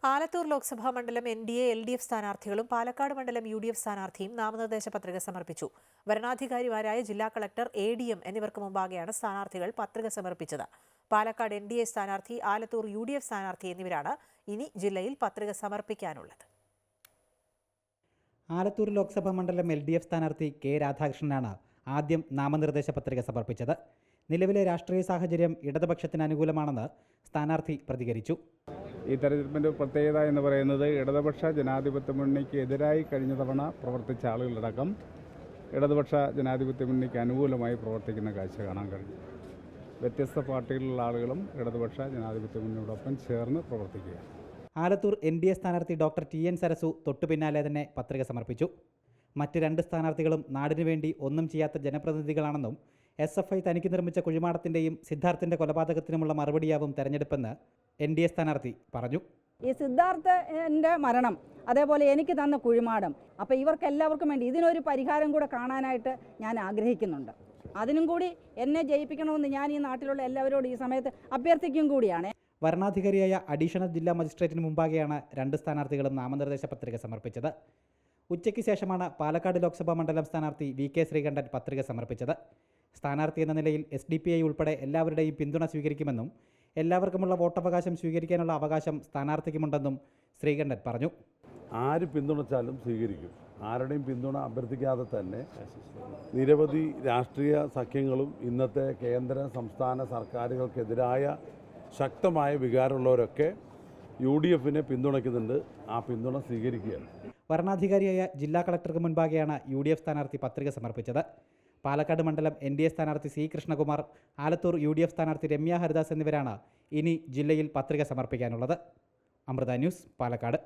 ആലത്തൂർ ലോക്സഭാ മണ്ഡലം NDA LDF സ്ഥാനാർത്ഥികളും പാലക്കാട് മണ്ഡലം UDF സ്ഥാനാർത്ഥിയും നാമനിർദ്ദേശ പത്രിക സമർപ്പിച്ചു. വരണാധികാരിമാരായ ജില്ലാ കളക്ടർ ADM എന്നിവർക്ക് മുമ്പാകെയാണ് സ്ഥാനാർത്ഥികൾ പത്രിക സമർപ്പിച്ചത്. പാലക്കാട് NDA സ്ഥാനാർത്ഥി, ആലത്തൂർ UDF സ്ഥാനാർത്ഥി എന്നിവരാണ് ഇനി ജില്ലയിൽ പത്രിക സമർപ്പിക്കാനുള്ളത്. ആലത്തൂർ ലോക്സഭാ മണ്ഡലം LDF സ്ഥാനാർത്ഥി K. രാധാകൃഷ്ണനാണ് ആദ്യം നാമനിർദ്ദേശ പത്രിക സമർപ്പിച്ചത്. നിലവിലെ രാഷ്ട്രീയ സാഹചര്യം ഇടതുപക്ഷത്തിന് അനുകൂലമാണെന്ന് സ്ഥാനാർത്ഥി പ്രതികരിച്ചു. ഈ തെരഞ്ഞെടുപ്പിൻ്റെ പ്രത്യേകത എന്ന് പറയുന്നത് ഇടതുപക്ഷ ജനാധിപത്യ മുന്നണിക്ക് എതിരായി കഴിഞ്ഞ തവണ പ്രവർത്തിച്ച ആളുകളടക്കം ഇടതുപക്ഷ ജനാധിപത്യ മുന്നണിക്ക് അനുകൂലമായി പ്രവർത്തിക്കുന്ന കാഴ്ച കാണാൻ കഴിഞ്ഞു. വ്യത്യസ്ത പാർട്ടികളിലുള്ള ആളുകളും ഇടതുപക്ഷ ജനാധിപത്യ മുന്നണിയോടൊപ്പം ചേർന്ന് പ്രവർത്തിക്കുക. ആലത്തൂർ NDA സ്ഥാനാർത്ഥി ഡോക്ടർ TN സരസു തൊട്ടു പിന്നാലെ തന്നെ പത്രിക സമർപ്പിച്ചു. മറ്റ് രണ്ട് സ്ഥാനാർത്ഥികളും നാടിനു വേണ്ടി ഒന്നും ചെയ്യാത്ത ജനപ്രതിനിധികളാണെന്നും SFI തനിക്ക് നിർമ്മിച്ച കുഴിമാടത്തിൻ്റെയും സിദ്ധാർത്ഥിൻ്റെ കൊലപാതകത്തിനുമുള്ള മറുപടിയാവും തെരഞ്ഞെടുപ്പെന്ന് NDA സ്ഥാനാർത്ഥി പറഞ്ഞു. ഈ സിദ്ധാർത്ഥൻ്റെ മരണം, അതേപോലെ എനിക്ക് തന്ന കുഴിമാടം, അപ്പോൾ ഇവർക്കെല്ലാവർക്കും വേണ്ടി ഇതിനൊരു പരിഹാരം കൂടെ കാണാനായിട്ട് ഞാൻ ആഗ്രഹിക്കുന്നുണ്ട്. അതിനും കൂടി എന്നെ ജയിപ്പിക്കണമെന്ന് ഞാൻ ഈ നാട്ടിലുള്ള എല്ലാവരോടും ഈ സമയത്ത് അഭ്യർത്ഥിക്കും കൂടിയാണ്. വരണാധികാരിയായ അഡീഷണൽ ജില്ലാ മജിസ്ട്രേറ്റിന് മുമ്പാകെയാണ് രണ്ട് സ്ഥാനാർത്ഥികളും നാമനിർദ്ദേശ പത്രിക സമർപ്പിച്ചത്. ഉച്ചയ്ക്ക് ശേഷമാണ് പാലക്കാട് ലോക്സഭാ മണ്ഡലം സ്ഥാനാർത്ഥി VK ശ്രീകണ്ഠൻ പത്രിക സമർപ്പിച്ചത്. സ്ഥാനാർത്ഥി എന്ന നിലയിൽ SDPI ഉൾപ്പെടെ എല്ലാവരുടെയും പിന്തുണ സ്വീകരിക്കുമെന്നും എല്ലാവർക്കുമുള്ള വോട്ടവകാശം സ്വീകരിക്കാനുള്ള അവകാശം സ്ഥാനാർത്ഥിക്കുമുണ്ടെന്നും ശ്രീകണ്ഠൻ പറഞ്ഞു. ആര് പിന്തുണച്ചാലും സ്വീകരിക്കും. ആരുടെയും പിന്തുണ അഭ്യർത്ഥിക്കാതെ തന്നെ നിരവധി രാഷ്ട്രീയ സഖ്യങ്ങളും ഇന്നത്തെ കേന്ദ്ര സംസ്ഥാന സർക്കാരുകൾക്കെതിരായ ശക്തമായ വികാരമുള്ളവരൊക്കെ UDFനെ പിന്തുണയ്ക്കുന്നുണ്ട്. ആ പിന്തുണ സ്വീകരിക്കുകയാണ്. വരണാധികാരിയായ ജില്ലാ കളക്ടർക്ക് മുൻപാകെയാണ് UDF സ്ഥാനാർത്ഥി പത്രിക സമർപ്പിച്ചത്. പാലക്കാട് മണ്ഡലം NDA സ്ഥാനാർത്ഥി C. കൃഷ്ണകുമാർ, ആലത്തൂർ UDF സ്ഥാനാർത്ഥി രമ്യ ഹരിദാസ് എന്നിവരാണ് ഇനി ജില്ലയിൽ പത്രിക സമർപ്പിക്കാനുള്ളത്. അമൃത ന്യൂസ്, പാലക്കാട്.